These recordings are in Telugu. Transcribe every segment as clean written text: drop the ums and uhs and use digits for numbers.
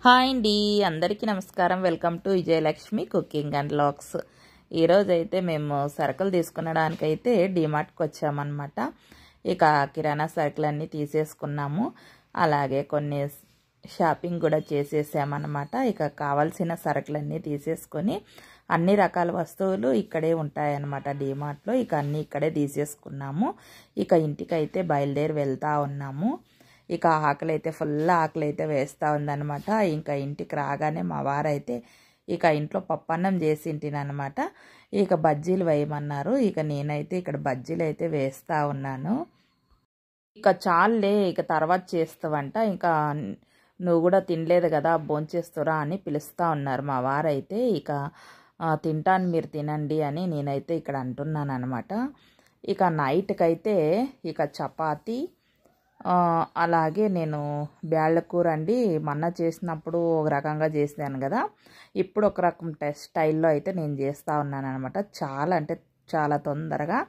హాయ్ అండి, అందరికీ నమస్కారం. Welcome to Vijayalakshmi cooking and vlogs. ఈరోజు అయితే మేము సరుకులు తీసుకునడానికైతే డీమార్ట్కి వచ్చామన్నమాట. ఇక కిరాణా సరుకులన్నీ తీసేసుకున్నాము, అలాగే కొన్ని షాపింగ్ కూడా చేసేసామన్నమాట. ఇక కావాల్సిన సరుకులన్నీ తీసేసుకొని అన్ని రకాల వస్తువులు ఇక్కడే ఉంటాయన్నమాట డీమార్ట్లో. ఇక అన్నీ ఇక్కడే తీసేసుకున్నాము. ఇక ఇంటికైతే బయలుదేరి వెళ్తూ ఉన్నాము. ఇక ఆకలి అయితే ఫుల్ ఆకలి అయితే వేస్తూ ఉందన్నమాట. ఇంకా ఇంటికి రాగానే మా వారైతే ఇక ఇంట్లో పప్పన్నం చేసింటినమాట. ఇక బజ్జీలు వేయమన్నారు. ఇక నేనైతే ఇక్కడ బజ్జీలు అయితే వేస్తూ ఉన్నాను. ఇక చాలులే, ఇక తర్వాత చేస్తావంట, ఇంకా నువ్వు కూడా తినలేదు కదా, భోంచేస్తురా అని పిలుస్తూ ఉన్నారు మా వారైతే. ఇక తింటాను, మీరు తినండి అని నేనైతే ఇక్కడ అంటున్నాను అనమాట. ఇక నైట్కి అయితే ఇక చపాతీ, అలాగే నేను బ్యాళ్ళ కూర అండి మొన్న చేసినప్పుడు ఒక రకంగా చేసాను కదా, ఇప్పుడు ఒక రకం స్టైల్లో అయితే నేను చేస్తూ ఉన్నాను అనమాట. చాలా అంటే చాలా తొందరగా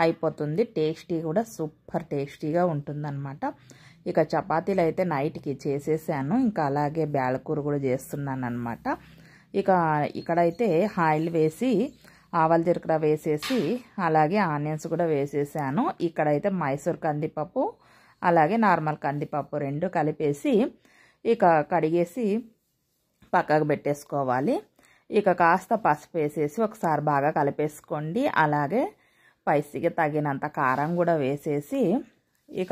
అయిపోతుంది, టేస్టీ కూడా సూపర్ టేస్టీగా ఉంటుందన్నమాట. ఇక చపాతీలు అయితే నైట్కి చేసేసాను, ఇంకా అలాగే బ్యాళ్ళ కూర కూడా చేస్తున్నాను అనమాట. ఇక ఇక్కడైతే ఆయిల్ వేసి ఆవాల జీలకర్ర వేసేసి అలాగే ఆనియన్స్ కూడా వేసేసాను. ఇక్కడైతే మైసూర్ కందిపప్పు అలాగే నార్మల్ కందిపప్పు రెండు కలిపేసి ఇక కడిగేసి పక్కకు పెట్టేసుకోవాలి. ఇక కాస్త పసుపు వేసేసి ఒకసారి బాగా కలిపేసుకోండి. అలాగే స్పైసీగా తగినంత కారం కూడా వేసేసి ఇక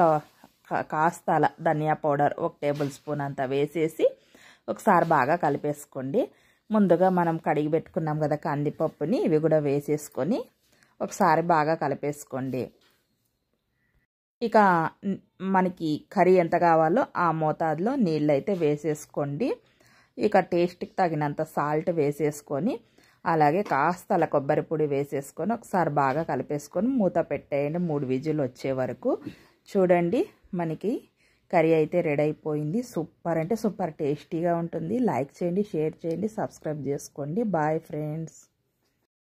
కాస్త ధనియా పౌడర్ 1 టేబుల్ స్పూన్ అంత వేసేసి ఒకసారి బాగా కలిపేసుకోండి. ముందుగా మనం కడిగి పెట్టుకున్నాం కదా కందిపప్పుని, ఇవి కూడా వేసేసుకొని ఒకసారి బాగా కలిపేసుకోండి. ఇక మనకి కర్రీ ఎంత కావాలో ఆ మోతాదులో నీళ్ళు అయితే వేసేసుకోండి. ఇక టేస్ట్కి తగినంత సాల్ట్ వేసేసుకొని అలాగే కాస్త కొబ్బరి పొడి వేసేసుకొని ఒకసారి బాగా కలిపేసుకొని మూత పెట్టేయండి 3 విజిల్ వచ్చే వరకు. చూడండి, మనకి కర్రీ అయితే రెడీ అయిపోయింది. సూపర్ అంటే సూపర్ టేస్టీగా ఉంటుంది. లైక్ చేయండి, షేర్ చేయండి, సబ్స్క్రైబ్ చేసుకోండి. Bye friends.